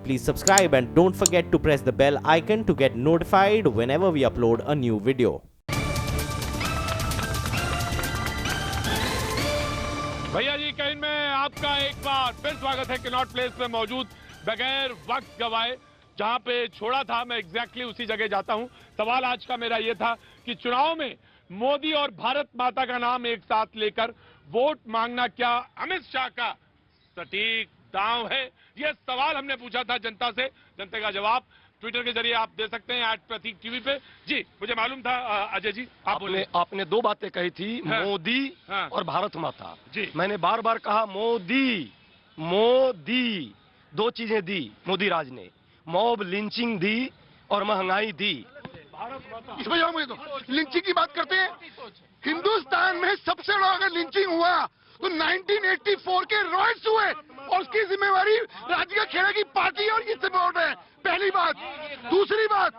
Please subscribe and don't forget to press the bell icon to get notified whenever we upload a new video. भैया जी कहीं में आपका एक बार फिर स्वागत है कनॉट प्लेस पे मौजूद बगैर वक्त गवाए जहां पे छोड़ा था मैं एग्जैक्टली उसी जगह जाता हूं। सवाल आज का मेरा ये था कि चुनाव में मोदी और भारत माता का नाम एक साथ लेकर वोट मांगना क्या अमित शाह का सटीक दांव है? यह सवाल हमने पूछा था जनता से। जनता का जवाब ट्विटर के जरिए आप दे सकते हैं @प्रतीक टीवी पे। जी मुझे मालूम था अजय जी आप बोले। आपने दो बातें कही थी, हाँ, मोदी हाँ, और भारत माता जी। मैंने बार बार कहा मोदी मोदी, दो चीजें दी मोदी राज ने, मॉब लिंचिंग दी और महंगाई दी। इस वजह मुझे तो लिंचिंग की बात करते हैं। हिंदुस्तान में सबसे बड़ा अगर लिंचिंग हुआ तो 1984 के रॉयट्स हुए और उसकी जिम्मेवारी राजकीय खेड़ा की पार्टी और ये सपोर्ट है। पहली बात। दूसरी बात,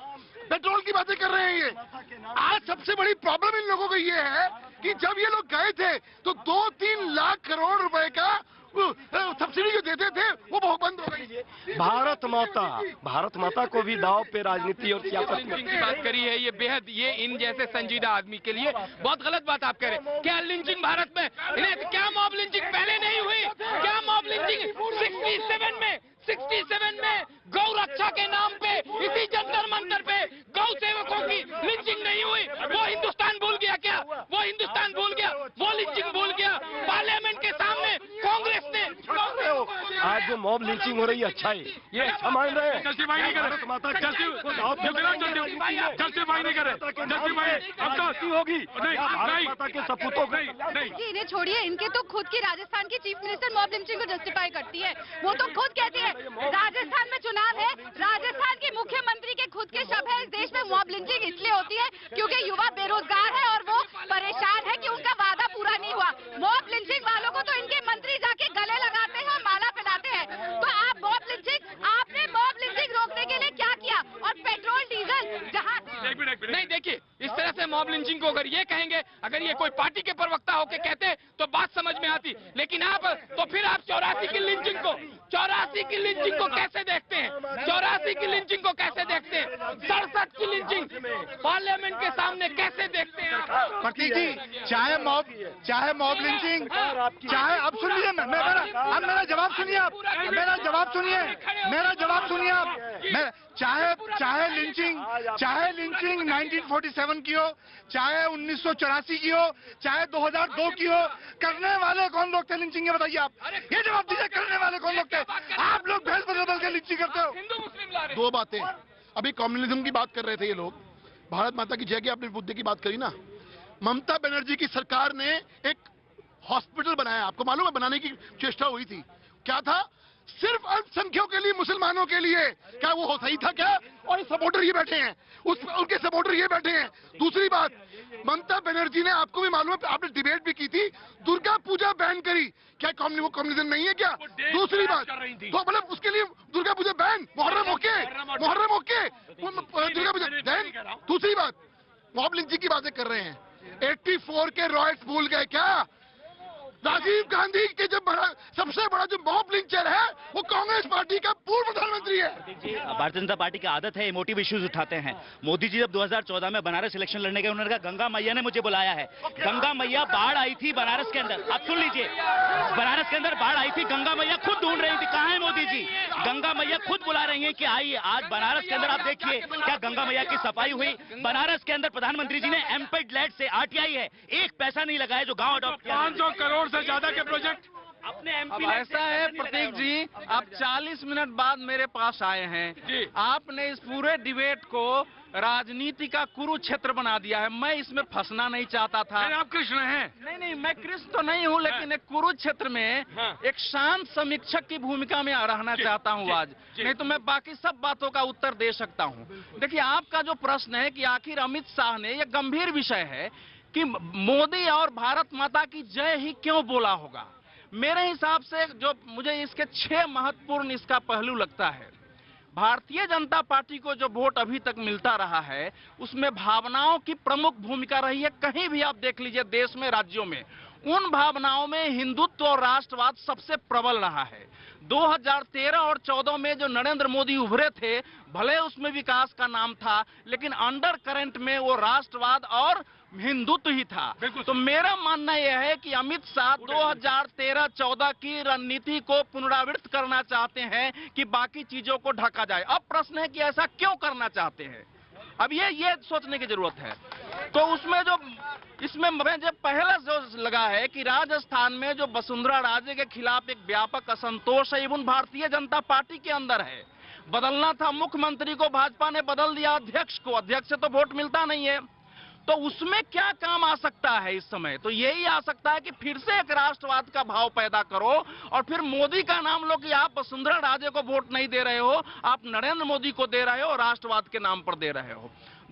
पेट्रोल की बातें कर रहे हैं ये। आज सबसे बड़ी प्रॉब्लम इन लोगों को ये है कि जब ये लोग गए थे तो 2-3 लाख करोड़ रुपए का सब्सिडी जो देते थे वो बहुत बंद हो गई। भारत माता को भी दाव पे राजनीति और सियासत लिंचिंग की बात करी है, ये बेहद ये इन जैसे संजीदा आदमी के लिए बहुत गलत बात आप कह रहे हैं। क्या लिंचिंग भारत में इन्हें क्या मॉब लिंचिंग पहले नहीं हुई? क्या मॉब लिंचिंग 67 में गौ रक्षा के नाम पे इसी जंतर मंतर पे गौ सेवकों की लिंचिंग नहीं हुई? वो हिंदुस्तान भूल गया क्या? वो हिंदुस्तान भूल गया? वो लिंचिंग भूल गया? पार्लियामेंट के सामने कांग्रेस ने आज जो मॉब लिंचिंग हो रही है अच्छा है, ये अच्छा मान रहे हैं। जस्टिफाई नहीं करे, जस्टिफाई नहीं करे, जस्टिफाई अब तो होगी नहीं माता के सपूतों को नहीं। इन्हें छोड़िए, इनके तो खुद की राजस्थान की चीफ मिनिस्टर मॉब लिंचिंग को जस्टिफाई करती है। वो तो खुद कहती है राजस्थान में चुनाव है, राजस्थान के मुख्यमंत्री के खुद के शब्द है इस देश में मॉब लिंचिंग इसलिए होती है क्योंकि युवा बेरोजगार है और वो परेशान है कि उनका वादा पूरा नहीं हुआ। मॉब लिंचिंग वालों को तो इनके मंत्री जाके गले लगाते हैं और माला पहनाते हैं। तो आप आपने मॉब लिंचिंग रोकने के लिए क्या किया? और पेट्रोल डीजल जहाँ नहीं, देखिए इस तरह से मॉब लिंचिंग को अगर ये कहेंगे, अगर ये कोई पार्टी के प्रवक्ता होके कहते तो बात समझ में आती, लेकिन आप तो फिर आप 84 की लिंचिंग को कैसे देखते हैं? 84 की लिंचिंग को कैसे देखते हैं? 67 की लिंचिंग पार्लियामेंट के सामने कैसे देखते हैं आप? प्रतीक जी, चाहे मॉब लिंचिंग, चाहे अब सुनिए मेरा जवाब सुनिए आप, मेरा जवाब सुनिए आप। चाहे लिंचिंग 1947 की हो, चाहे 1984 की हो, चाहे 2002 की हो, करने वाले कौन लोग थे लिंचिंग? बताइए आप, ये जवाब दीजिए, करने वाले कौन लोग थे? आप लोग भैंस बदल के लिंचिंग करते हो। हिंदू मुस्लिम ला रहे दो बातें, अभी कम्युनिज्म की बात कर रहे थे ये लोग, भारत माता की जय की आपने मुद्दे की बात करी ना। ममता बनर्जी की सरकार ने एक हॉस्पिटल बनाया, आपको मालूम है? बनाने की चेष्टा हुई थी, क्या था? सिर्फ अल्पसंख्यकों के लिए, मुसलमानों के लिए। क्या वो सही था क्या? और सपोर्टर ये बैठे हैं, उनके सपोर्टर ये बैठे हैं। दूसरी बात, ममता बनर्जी ने, आपको भी मालूम है, आपने डिबेट भी की थी, दुर्गा पूजा बैन करी। क्या वो कम्युनिज्म नहीं है क्या? दूसरी बात, तो मतलब उसके लिए Durga Puja ban, Muharram okay, Durga Puja ban. दूसरी बात, मॉब लिंचिंग की बातें कर रहे हैं। 84 के रॉयट्स भूल गए क्या? राजीव गांधी के सबसे बड़ा जो मॉब लिंचर है वो कांग्रेस पार्टी का पूर्व प्रधानमंत्री है। भारतीय जनता पार्टी की आदत है इमोटिव इश्यूज उठाते हैं। मोदी जी जब 2014 में बनारस इलेक्शन लड़ने गए, उन्होंने कहा गंगा मैया ने मुझे बुलाया है। गंगा मैया बाढ़ आई थी बनारस के अंदर, आप सुन लीजिए, बनारस के अंदर बाढ़ आई थी, गंगा मैया खुद ढूंढ रही थी। कहाँ है मोदी जी? गंगा मैया खुद बुला रही है कि आइए। आज बनारस के अंदर आप देखिए क्या गंगा मैया की सफाई हुई। बनारस के अंदर प्रधानमंत्री जी ने एमपेड लेड से RTI है, एक पैसा नहीं लगाया जो गाँव अडॉप्ट 500 करोड़ से ज्यादा के प्रोजेक्ट अपने MP। ऐसा है प्रतीक जी, आप 40 मिनट बाद मेरे पास आए हैं जी। आपने इस पूरे डिबेट को राजनीति का कुरुक्षेत्र बना दिया है। मैं इसमें फंसना नहीं चाहता था। आप कृष्ण हैं? नहीं, मैं कृष्ण तो नहीं हूँ, लेकिन एक कुरुक्षेत्र में एक शांत समीक्षक की भूमिका में रहना चाहता हूँ आज। नहीं तो मैं बाकी सब बातों का उत्तर दे सकता हूँ। देखिए, आपका जो प्रश्न है कि आखिर अमित शाह ने, यह गंभीर विषय है कि मोदी और भारत माता की जय ही क्यों बोला होगा। मेरे हिसाब से जो मुझे इसके 6 महत्वपूर्ण इसका पहलू लगता है। भारतीय जनता पार्टी को जो वोट अभी तक मिलता रहा है उसमें भावनाओं की प्रमुख भूमिका रही है। कहीं भी आप देख लीजिए देश में, राज्यों में, उन भावनाओं में हिंदुत्व और राष्ट्रवाद सबसे प्रबल रहा है। 2013 और 14 में जो नरेंद्र मोदी उभरे थे, भले उसमें विकास का नाम था, लेकिन अंडर करंट में वो राष्ट्रवाद और हिंदुत्व ही था। तो मेरा मानना यह है कि अमित शाह 2013-14 की रणनीति को पुनरावृत्त करना चाहते हैं कि बाकी चीजों को ढका जाए। अब प्रश्न है कि ऐसा क्यों करना चाहते हैं, अब ये सोचने की जरूरत है। तो उसमें जो इसमें मुझे पहले जो लगा है कि राजस्थान में जो वसुंधरा राजे के खिलाफ एक व्यापक असंतोष है, इवन भारतीय जनता पार्टी के अंदर है। बदलना था मुख्यमंत्री को, भाजपा ने बदल दिया अध्यक्ष को, अध्यक्ष से तो वोट मिलता नहीं है। तो उसमें क्या काम आ सकता है इस समय? तो यही आ सकता है कि फिर से एक राष्ट्रवाद का भाव पैदा करो और फिर मोदी का नाम लो कि आप वसुंधरा राजे को वोट नहीं दे रहे हो, आप नरेंद्र मोदी को दे रहे हो, राष्ट्रवाद के नाम पर दे रहे हो।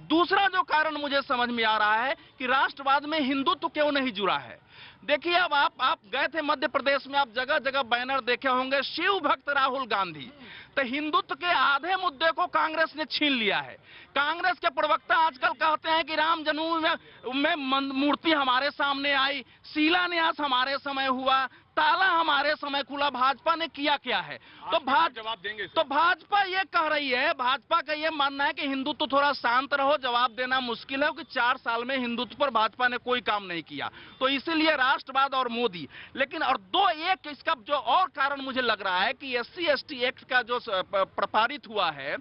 दूसरा जो कारण मुझे समझ में आ रहा है कि राष्ट्रवाद में हिंदुत्व क्यों नहीं जुड़ा है। देखिए, अब आप गए थे मध्य प्रदेश में, आप जगह जगह बैनर देखे होंगे, शिव भक्त राहुल गांधी। तो हिंदुत्व के आधे मुद्दे को कांग्रेस ने छीन लिया है। कांग्रेस के प्रवक्ता आजकल कहते हैं कि राम जन्मभूमि में मूर्ति हमारे सामने आई, शिलान्यास हमारे समय हुआ, ताला हमारे समय खुला। भाजपा ने किया क्या है? तो जवाब देंगे। तो भाजपा ये कह रही है, भाजपा का ये मानना है कि हिंदुत्व थोड़ा शांत रहो, जवाब देना मुश्किल है कि 4 साल में हिंदुत्व पर भाजपा ने कोई काम नहीं किया। तो इसीलिए राष्ट्रवाद और मोदी। लेकिन और एक इसका जो और कारण मुझे लग रहा है कि SC/ST एक्ट का जो पारित हुआ है,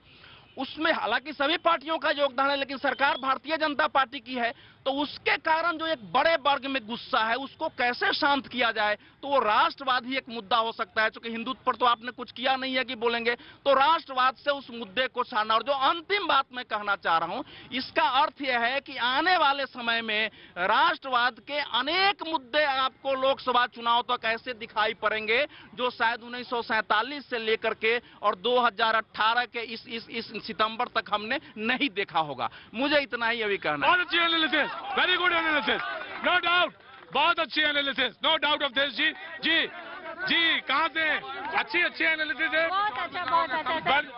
उसमें हालांकि सभी पार्टियों का योगदान है, लेकिन सरकार भारतीय जनता पार्टी की है। तो उसके कारण जो एक बड़े वर्ग में गुस्सा है, उसको कैसे शांत किया जाए, तो वो राष्ट्रवाद ही एक मुद्दा हो सकता है। क्योंकि हिंदुत्व पर तो आपने कुछ किया नहीं है कि बोलेंगे, तो राष्ट्रवाद से उस मुद्दे को छाड़ना। और जो अंतिम बात मैं कहना चाह रहा हूं, इसका अर्थ यह है कि आने वाले समय में राष्ट्रवाद के अनेक मुद्दे आपको लोकसभा चुनाव तक ऐसे दिखाई पड़ेंगे जो शायद 1947 से लेकर के और 2018 के इस सितंबर तक हमने नहीं देखा होगा। मुझे इतना ही अभी कहना है। बहुत अच्छी analysis, very good analysis, no doubt, बहुत अच्छी analysis, no doubt of this. जी कहाँ से? अच्छी एनालिसिस है, बहुत अच्छा सर।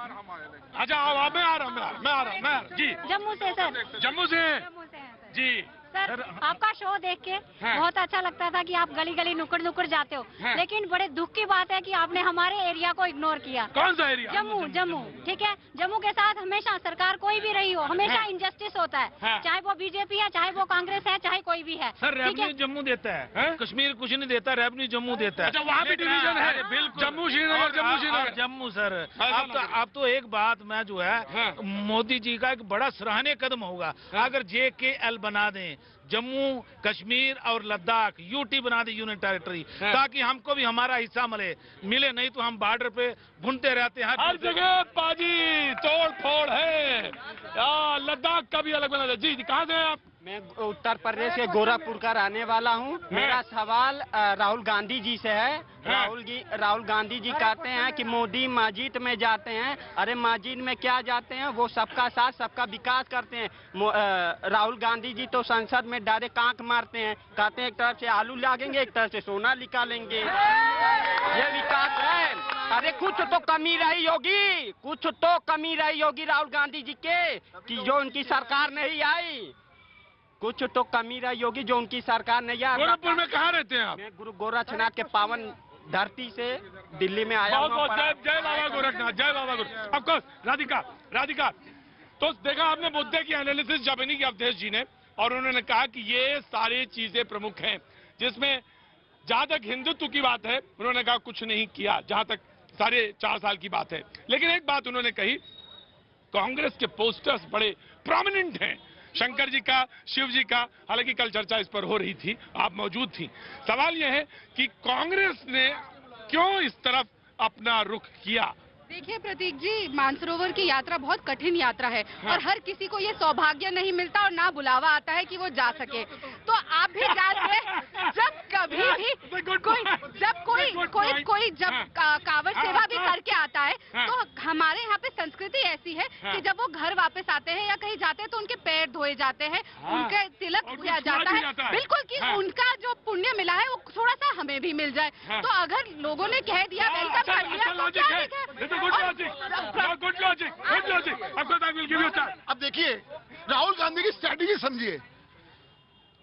अच्छा आओ, मैं आ रहा हूँ जी। जम्मू से सर। जम्मू से हैं जी। सर, आपका शो देख के बहुत अच्छा लगता था कि आप गली गली नुक्कड़ जाते हो, लेकिन बड़े दुख की बात है कि आपने हमारे एरिया को इग्नोर किया। कौन सा एरिया? जम्मू। ठीक है, जम्मू के साथ हमेशा सरकार कोई भी रही हो, हमेशा इनजस्टिस होता है, चाहे वो बीजेपी है, चाहे वो कांग्रेस है, चाहे कोई भी है। सर रेवेन्यू जम्मू देता है, कश्मीर कुछ नहीं देता, रेवेन्यू जम्मू देता है। अच्छा, वहाँ भी डिवीजन है? बिल्कुल, जम्मू श्रीनगर। जम्मू सर, अब तो एक बात मैं जो है मोदी जी का एक बड़ा सराहनीय कदम होगा अगर JKL बना दें, जम्मू कश्मीर और लद्दाख UT बना दे, यूनियन टेरिटरी, ताकि हमको भी हमारा हिस्सा मिले। नहीं तो हम बॉर्डर पे ढूंढते रहते हैं, हर जगह पाजी तोड़ फोड़ है। लद्दाख का भी अलग बना दे। जी कहाँ से हैं आप? मैं उत्तर प्रदेश के गोरखपुर का रहने वाला हूँ। मेरा सवाल राहुल गांधी जी से है। राहुल गांधी जी कहते हैं कि मोदी मस्जिद में जाते हैं। अरे मस्जिद में क्या जाते हैं, वो सबका साथ सबका विकास करते हैं। राहुल गांधी जी तो संसद में डायरेक्ट आंख मारते हैं, कहते हैं एक तरफ से आलू लागेंगे, एक तरफ से सोना निकालेंगे। ये विकास है? अरे कुछ तो कमी रही होगी, कुछ तो कमी रही होगी राहुल गांधी जी के, कि जो उनकी सरकार नहीं आई। कुछ तो कमी रही होगी जो उनकी सरकार नहीं आई। गोरखपुर में कहाँ रहते हैं आप? मैं गुरु गोरखनाथ के पावन धरती से दिल्ली में आया हूँ। बहुत जय बाबा गोरखनाथ, जय बाबा गोरखनाथ। ऑफ कोर्स राधिका, तो देखा आपने मुद्दे की एनालिसिस जबनी की अवधेश जी ने, और उन्होंने कहा कि ये सारी चीजें प्रमुख हैं, जिसमें जहां तक हिंदुत्व की बात है उन्होंने कहा कुछ नहीं किया, जहां तक 4.5 साल की बात है। लेकिन एक बात उन्होंने कही, कांग्रेस के पोस्टर्स बड़े प्रोमिनेंट हैं, शंकर जी का, शिव जी का। हालांकि कल चर्चा इस पर हो रही थी, आप मौजूद थी। सवाल यह है कि कांग्रेस ने क्यों इस तरफ अपना रुख किया? देखिए प्रतीक जी, मानसरोवर की यात्रा बहुत कठिन यात्रा है और हर किसी को ये सौभाग्य नहीं मिलता और ना बुलावा आता है कि वो जा सके। तो आप भी जानते हैं, जब कभी भी कोई जब कांवड़ सेवा भी करके आता है, तो हमारे यहाँ पे संस्कृति ऐसी है कि जब वो घर वापस आते हैं या कहीं जाते हैं तो उनके पैर धोए जाते हैं, उनके तिलक किया जाता है, बिल्कुल कि उनका जो पुण्य मिला है वो थोड़ा सा हमें भी मिल जाए। तो अगर लोगों ने कह दिया वेलकम कर दिया तो क्या है? Good logic. अब देखिए, राहुल गांधी की स्ट्रैटेजी समझिए।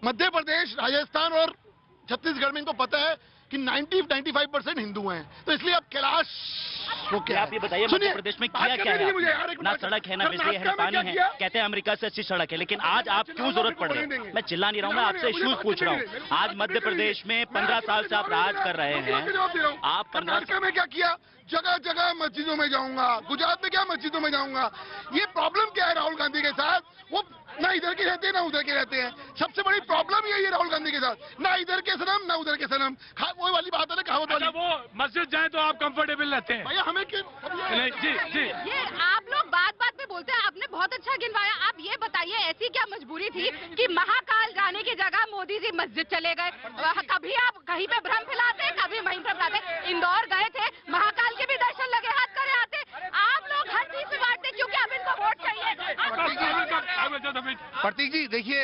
मध्य प्रदेश, राजस्थान और छत्तीसगढ़ में इनको पता है कि 90-95% हिंदू हैं, तो इसलिए अब कैलाश वो क्या आप ये बताइए मध्य प्रदेश में किया क्या है? ना सड़क है, ना बिजली है, ना पानी है, कहते हैं अमेरिका से अच्छी सड़क है, लेकिन आज आप क्यों जरूरत पड़ रही है? मैं चिल्ला नहीं रहा हूँ, मैं आपसे इश्यूज पूछ रहा हूँ। आज मध्य प्रदेश में 15 साल से आप राज कर रहे हैं, आप 15 में क्या किया? जगह जगह मस्जिदों में जाऊंगा, गुजरात में क्या मस्जिदों में जाऊंगा। ये प्रॉब्लम क्या है राहुल गांधी के साथ? वो ना इधर के रहते हैं ना उधर के रहते हैं। सबसे बड़ी प्रॉब्लम यही है राहुल गांधी के साथ, ना इधर के सनम ना उधर के सनम। वो वाली बात है ना, कहावत वाली। वो मस्जिद जाए तो आप कंफर्टेबल रहते हैं भैया, हमें जी ये आप लोग बात बात पे बोलते हैं, आपने बहुत अच्छा गिनवाया। आप ये बताइए ऐसी क्या मजबूरी थी कि महाकाल जाने की जगह मोदी जी मस्जिद चले गए? कभी आप कहीं पे भ्रम फैलाते हैं, कभी वहीं पे फैलाते। इंदौर गए थे, महाकाल के भी दर्शन लगे हाथ करे आते। आप लोग हर चीज से बांटते क्योंकि अब इनको वोट चाहिए। प्रतीक जी देखिए,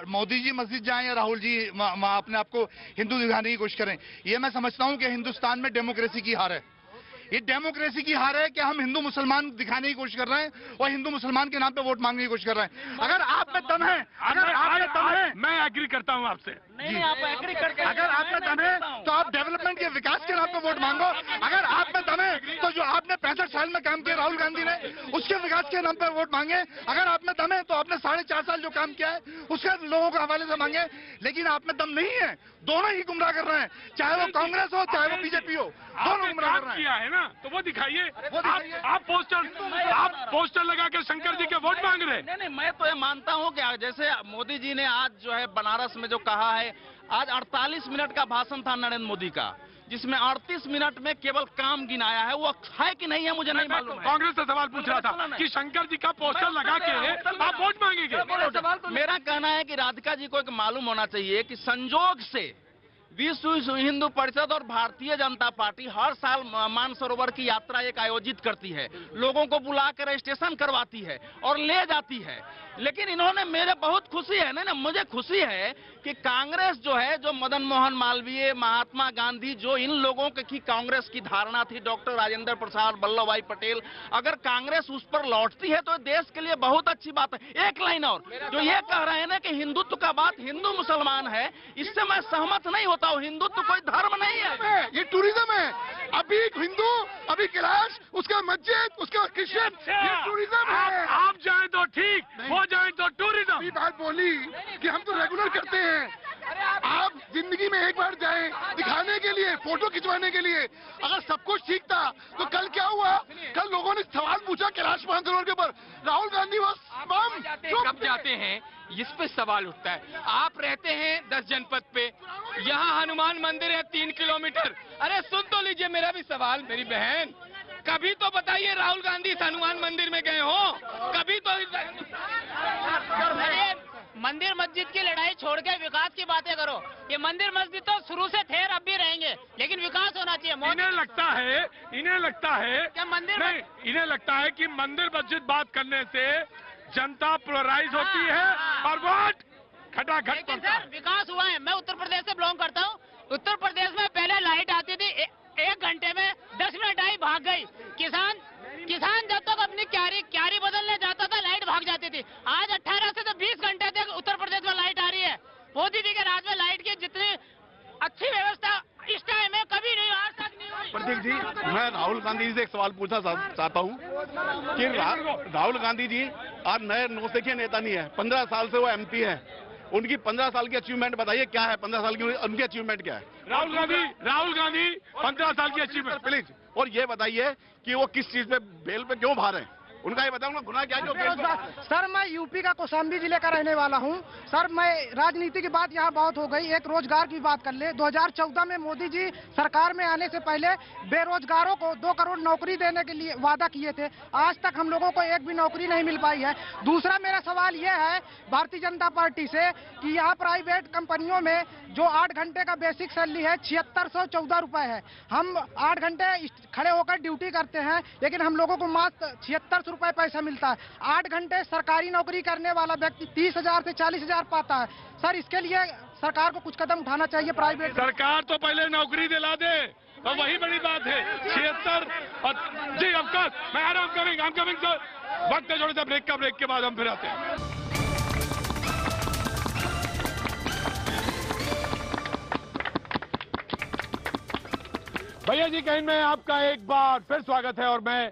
मोदी जी मस्जिद जाएं या राहुल जी अपने आप को हिंदू दिखाने की कोशिश करें, ये मैं समझता हूं कि हिंदुस्तान में डेमोक्रेसी की हार है। ये डेमोक्रेसी की हार है कि हम हिंदू मुसलमान दिखाने की कोशिश कर रहे हैं और हिंदू मुसलमान के नाम पे वोट मांगने की कोशिश कर रहे हैं। अगर आप में दम है, अगर आप में दम है, मैं एग्री करता हूं आपसे। नहीं, आप एग्री करके अगर आप में दम है तो आप डेवलपमेंट के विकास के नाम पे वोट मांगो। अगर आप में दम है तो जो आपने 65 साल में काम किया राहुल गांधी ने, उसके विकास के नाम पे वोट मांगे। अगर आप में दम है तो आपने 4.5 साल जो काम किया है उसके लोगों के हवाले से मांगे। लेकिन आप में दम नहीं है, दोनों ही गुमराह कर रहे हैं, चाहे वो कांग्रेस हो चाहे वो बीजेपी हो, दोनों गुमराह कर रहे हैं। किया है ना, तो वो दिखाइए। आप पोस्टर लगा के शंकर जी के वोट मांग रहे हैं। नहीं, मैं तो ये मानता हूँ कि जैसे मोदी जी ने आज जो है बनारस में जो कहा है, आज 48 मिनट का भाषण था नरेंद्र मोदी का, जिसमें 38 मिनट में केवल काम गिनाया है। वो है कि नहीं है मुझे नहीं मालूम है। कांग्रेस से सवाल पूछ रहा था कि शंकर जी का पोस्टर लगा के आप वोट मांगेंगे। मेरा कहना है कि राधिका जी को एक मालूम होना चाहिए कि संजोग से विश्व हिंदू परिषद और भारतीय जनता पार्टी हर साल मानसरोवर की यात्रा एक आयोजित करती है, लोगों को बुलाकर रजिस्ट्रेशन करवाती है और ले जाती है। लेकिन इन्होंने, मेरे बहुत खुशी है ना, मुझे खुशी है कि कांग्रेस जो है, जो मदन मोहन मालवीय, महात्मा गांधी, जो इन लोगों की कांग्रेस की धारणा थी, डॉक्टर राजेंद्र प्रसाद, वल्लभ भाई पटेल, अगर कांग्रेस उस पर लौटती है तो देश के लिए बहुत अच्छी बात है। एक लाइन और, जो ये कह रहे हैं ना कि हिंदुत्व का बात हिंदू मुसलमान है, इससे मैं सहमत नहीं होता हूँ। हिंदुत्व कोई धर्म नहीं है, ये टूरिज्म है। अभी हिंदू, अभी कैलाश, उसका मस्जिद, उसका क्रिश्चियन, ये टूरिज्म है। आप जाए तो ठीक, वो जाए तो टूरिज्म। अभी बात बोली कि हम तो रेगुलर करते हैं। आप जिंदगी में एक बार जाएं दिखाने के लिए, फोटो खिंचवाने के लिए। अगर सब कुछ ठीक था तो कल क्या हुआ? कल लोगों ने सवाल पूछा कैलाश मानसरोवर के ऊपर, राहुल गांधी कब जाते हैं इस पे सवाल उठता है। आप रहते हैं 10 जनपद पे, यहाँ हनुमान मंदिर है 3 किलोमीटर। अरे सुन तो लीजिए मेरा भी सवाल, मेरी बहन, कभी तो बताइए राहुल गांधी इस हनुमान मंदिर में गए हो? कभी तो मंदिर मस्जिद की लड़ाई छोड़ के विकास की बातें करो। ये मंदिर मस्जिद तो शुरू से थे, अब भी रहेंगे, लेकिन विकास होना चाहिए। इन्हें लगता है क्या मंदिर नहीं, इन्हें लगता है कि मंदिर मस्जिद बात करने से जनता पोलराइज होती है और वोट खटाखट लेकिन सर विकास हुआ है। मैं उत्तर प्रदेश से बिलोंग करता हूँ। उत्तर प्रदेश में पहले लाइट आती थी, 1 घंटे में 10 मिनट आई, भाग गई। किसान जब तक अपनी क्यारी बदलने जाता था लाइट भाग जाती थी। आज 18 से तो 20 घंटे तक उत्तर प्रदेश में लाइट आ रही है। मोदी जी के राज में लाइट की जितनी अच्छी व्यवस्था इस टाइम में कभी नहीं, आज तक नहीं हुई। प्रतीक जी, मैं राहुल गांधी जी से एक सवाल पूछना चाहता हूँ कि राहुल गांधी जी आज नए नौसिखिए नेता नहीं है, 15 साल से वो एमपी है। उनकी 15 साल की अचीवमेंट बताइए, क्या है 15 साल की उनकी अचीवमेंट क्या है? राहुल गांधी 15 साल की अचीवमेंट प्लीज। और ये बताइए कि वो किस चीज पे बेल पे क्यों बाहर है, उनका ये बताऊंगा गुनाह क्या है। सर मैं यूपी का कौशाम्बी जिले का रहने वाला हूं। सर मैं राजनीति की बात यहां बहुत हो गई, एक रोजगार की बात कर ले। 2014 में मोदी जी सरकार में आने से पहले बेरोजगारों को 2 करोड़ नौकरी देने के लिए वादा किए थे। आज तक हम लोगों को एक भी नौकरी नहीं मिल पाई है। दूसरा मेरा सवाल यह है भारतीय जनता पार्टी से कि यहाँ प्राइवेट कंपनियों में जो 8 घंटे का बेसिक सैलरी है 7614 रुपए है। हम 8 घंटे खड़े होकर ड्यूटी करते हैं, लेकिन हम लोगों को मात्र 76 रुपए पैसा मिलता है। 8 घंटे सरकारी नौकरी करने वाला व्यक्ति 30,000 से 40,000 पाता है। सर इसके लिए सरकार को कुछ कदम उठाना चाहिए। प्राइवेट सरकार तो पहले नौकरी दिला दे, और वही बड़ी बात है। 76 जी ऑफकोर्स मैं आ रहा हूँ, I'm coming सर। वक्त है थोड़ा सा ब्रेक के बाद हम फिर आते हैं। भैया जी कहीं में आपका एक बार फिर स्वागत है और मैं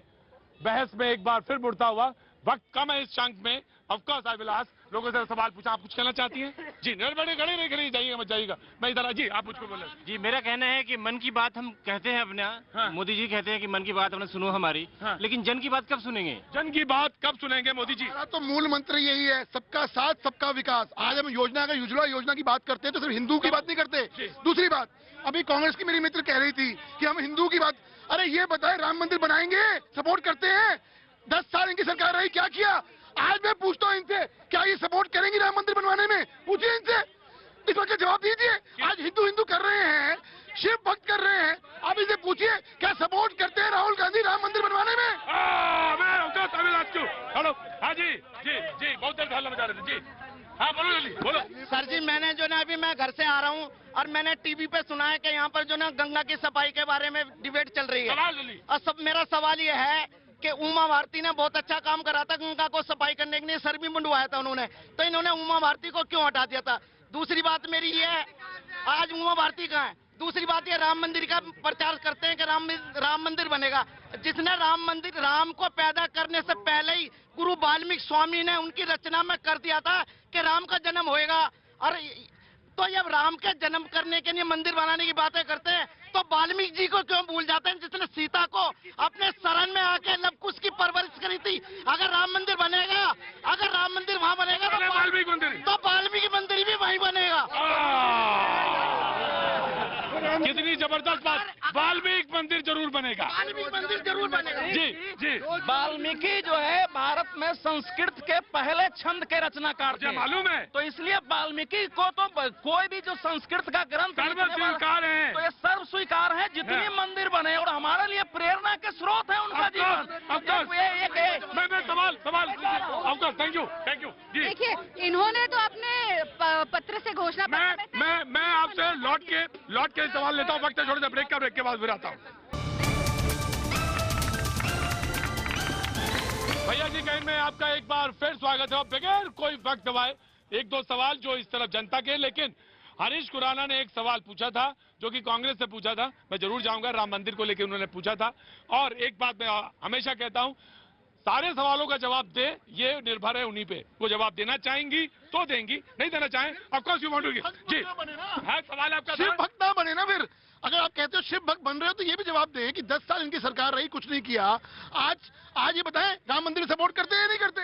बहस में एक बार फिर मुड़ता हुआ, वक्त कम है इस चंक में, of course I will ask, लोगों से सवाल पूछा। आप कुछ कहना चाहती हैं? जी बड़े खड़े नहीं जाइएगा, मत जाइएगा, मैं इधर। जी आप मुझको बोले। जी मेरा कहना है कि मन की बात हम कहते हैं अपना, मोदी जी कहते हैं कि मन की बात अपने सुनो हमारी, लेकिन जन की बात कब सुनेंगे? जन की बात कब सुनेंगे मोदी जी? तो मूल मंत्र यही है, सबका साथ सबका विकास। आज हम योजना का उज्ज्वला योजना की बात करते हैं तो सिर्फ हिंदू की बात नहीं करते। दूसरी बात, अभी कांग्रेस की मेरी मित्र कह रही थी कि हम हिंदू की बात, अरे ये बताए राम मंदिर बनाएंगे, सपोर्ट करते हैं, 10 साल इनकी सरकार रही, क्या किया? आज मैं पूछता हूँ इनसे, क्या ये सपोर्ट करेंगी राम मंदिर बनवाने में? पूछिए इनसे, इस वक्त जवाब दीजिए। आज हिंदू हिंदू कर रहे हैं, शिव भक्त कर रहे हैं, आप इसे पूछिए क्या सपोर्ट करते हैं राहुल गांधी राम मंदिर बनवाने में? हेलो, हाँ जी जी जी, बहुत देर हल्ला मचा रहे थे। जी हाँ बोलो जल्दी बोलो। सर जी मैंने जो ना अभी मैं घर से आ रहा हूँ और मैंने टीवी पे सुना है कि यहाँ पर जो ना गंगा की सफाई के बारे में डिबेट चल रही है। और सब मेरा सवाल ये है कि उमा भारती ने बहुत अच्छा काम करा था, गंगा को सफाई करने के लिए सर भी मुंडवाया था उन्होंने, तो इन्होंने उमा भारती को क्यों हटा दिया था? दूसरी बात मेरी ये है, आज उमा भारती कहाँ है? दूसरी बात ये राम मंदिर का प्रचार करते हैं कि राम मंदिर बनेगा। जिसने राम को पैदा करने से पहले ही गुरु वाल्मीकि स्वामी ने उनकी रचना में कर दिया था कि राम का जन्म होएगा। और तो जब राम के जन्म करने के लिए मंदिर बनाने की बातें करते हैं तो वाल्मीकि जी को क्यों भूल जाते हैं, जिसने सीता को अपने शरण में आके लव कुश की परवरिश करी थी? अगर राम मंदिर बनेगा, अगर राम मंदिर वहाँ बनेगा तो वाल्मीकि मंदिर भी वहीं बनेगा। कितनी जबरदस्त बात, वाल्मीकि मंदिर जरूर बनेगा, वाल्मीकि मंदिर जरूर बनेगा। जी जी, वाल्मीकि जो है भारत में संस्कृत के पहले छंद के रचनाकार थे, मालूम है। तो इसलिए वाल्मीकि को तो कोई भी जो संस्कृत का ग्रंथ स्वीकार है, तो ये सर्व स्वीकार है। जितनी मंदिर बने और हमारे लिए प्रेरणा के स्रोत है उनका जीवन। सवाल थैंक यू जी। देखिए इन्होंने तो अपने पत्र से घोषणा, मैं आपसे लौट के सवाल लेता हूँ, वक्त छोड़ दे, ब्रेक के बाद फिर आता हूँ। भैया जी कहीं में आपका एक बार फिर स्वागत है। बगैर कोई वक्त गवाए एक दो सवाल जो इस तरफ जनता के, लेकिन हरीश खुराना ने एक सवाल पूछा था जो कि कांग्रेस से पूछा था, मैं जरूर जाऊंगा, राम मंदिर को लेकर उन्होंने पूछा था। और एक बात मैं हमेशा कहता हूं, सारे सवालों का जवाब दे, ये निर्भर है उन्हीं पे, वो जवाब देना चाहेंगी तो देंगी, नहीं देना चाहें of course you want to give. जी है सवाल आपका। शिव भक्त ना बने ना फिर, अगर आप कहते हो शिव भक्त बन रहे हो तो ये भी जवाब दें कि 10 साल इनकी सरकार रही, कुछ नहीं किया। आज ये बताएं राम मंदिर सपोर्ट करते हैं या नहीं करते?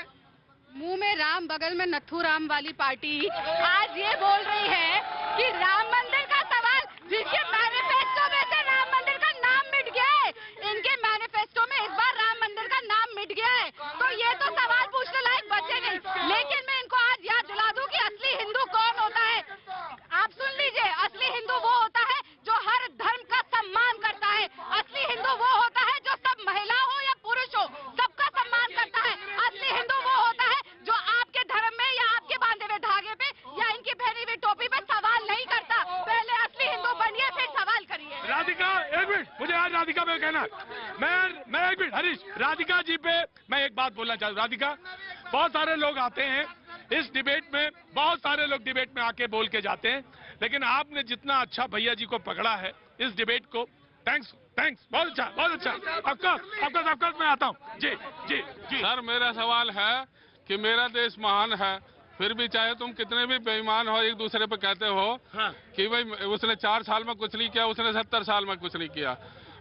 मुंह में राम बगल में नथु राम वाली पार्टी आज ये बोल रही है कि राम मंदिर का सवाल, जिनके मैनिफेस्टो में से राम मंदिर का नाम मिट गया है, इनके मैनिफेस्टो में इस बार राम मंदिर का नाम मिट गया है, तो ये तो सवाल पूछने लायक बचे नहीं। लेकिन मैं इनको आज याद दिला दूं कि असली हिंदू कौन होता है। आप सुन लीजिए, असली हिंदू वो होता है जो हर धर्म का सम्मान करता है। असली हिंदू वो होता है जो सब महिला हो या पुरुष हो सबका सम्मान करता है। असली हिंदू वो होता है जो आपके धर्म में या आपके बांधे हुए धागे पे या इनकी पहनी हुई टोपी पे सवाल नहीं करता। पहले असली हिंदू बनिए फिर सवाल करिए। राधिका एक मिनट, मुझे आज राधिका पे कहना, मैं एक मिनट हरीश, राधिका जी पे मैं एक बात बोलना चाहता हूँ। राधिका, बहुत सारे लोग आते हैं इस डिबेट में, बहुत सारे लोग डिबेट में आके बोल के जाते हैं, लेकिन आपने जितना अच्छा भैया जी को पकड़ा है इस डिबेट को, थैंक्स, बहुत अच्छा। ऑफकोर्स मैं आता हूँ। जी जी जी सर, मेरा सवाल है कि मेरा देश महान है, फिर भी चाहे तुम कितने भी बेईमान हो, एक दूसरे पे कहते हो कि भाई उसने 4 साल में कुछ नहीं किया, उसने 70 साल में कुछ नहीं किया।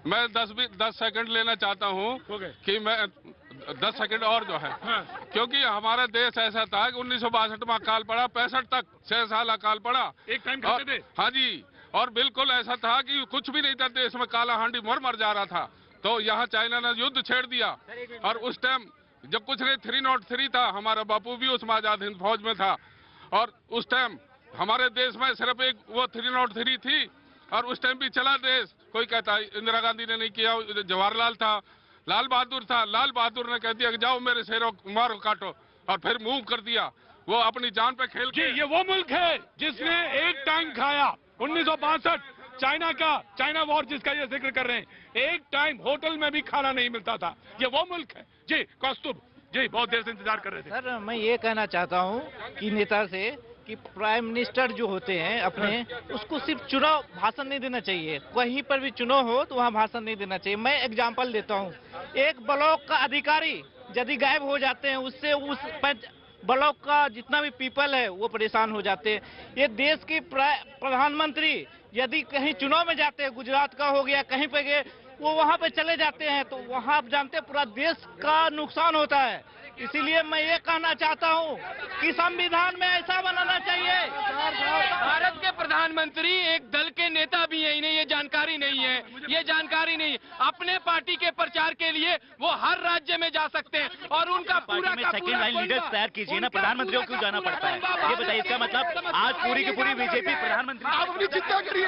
मैं 10 सेकंड लेना चाहता हूँ कि मैं 10 सेकंड और जो है, क्योंकि हमारा देश ऐसा था कि 1962 में अकाल पड़ा, 65 तक 6 साल अकाल पड़ा, एक टाइम खाते थे। हाँ जी, और बिल्कुल ऐसा था कि कुछ भी नहीं था देश में, काला हांडी मर जा रहा था। तो यहाँ चाइना ने युद्ध छेड़ दिया और उस टाइम जब कुछ नहीं 303 था, हमारा बापू भी उसमें आजाद हिंद फौज में था, और उस टाइम हमारे देश में सिर्फ एक वो 303 थी, और उस टाइम भी चला देश। कोई कहता इंदिरा गांधी ने नहीं किया, जवाहरलाल था, लाल बहादुर था, लाल बहादुर ने कह दिया कि जाओ मेरे शेरों मारो काटो, और फिर मूव कर दिया, वो अपनी जान पे खेल के। ये वो मुल्क है जिसने एक टाइम खाया 1962 चाइना वॉर जिसका ये जिक्र कर रहे हैं, एक टाइम होटल में भी खाना नहीं मिलता था, ये वो मुल्क है। जी कौस्तुभ जी, बहुत देर से इंतजार कर रहे थे। सर मैं ये कहना चाहता हूँ कि नेता से कि प्राइम मिनिस्टर जो होते हैं अपने, उसको सिर्फ चुनाव भाषण नहीं देना चाहिए। कहीं पर भी चुनाव हो तो वहाँ भाषण नहीं देना चाहिए। मैं एग्जांपल देता हूँ, एक ब्लॉक का अधिकारी यदि गायब हो जाते हैं, उससे उस ब्लॉक का जितना भी पीपल है वो परेशान हो जाते हैं। ये देश की प्रधानमंत्री यदि कहीं चुनाव में जाते हैं, गुजरात का हो गया, कहीं पे गए, वो वहाँ पे चले जाते हैं तो वहाँ आप जानते हैं पूरा देश का नुकसान होता है। इसीलिए मैं ये कहना चाहता हूँ कि संविधान में ऐसा बनाना चाहिए। भारत के प्रधानमंत्री एक दल के नेता भी हैं, इन्हें ये जानकारी नहीं है, ये जानकारी नहीं। अपने पार्टी के प्रचार के लिए वो हर राज्य में जा सकते हैं और उनका पूरा का सेकंड लाइन लीडर्स तैयार कीजिए ना, प्रधानमंत्री को क्यों जाना पड़ता है ये बताइए। इसका मतलब आज पूरी की पूरी बीजेपी प्रधानमंत्री आप अपनी चिंता करिए।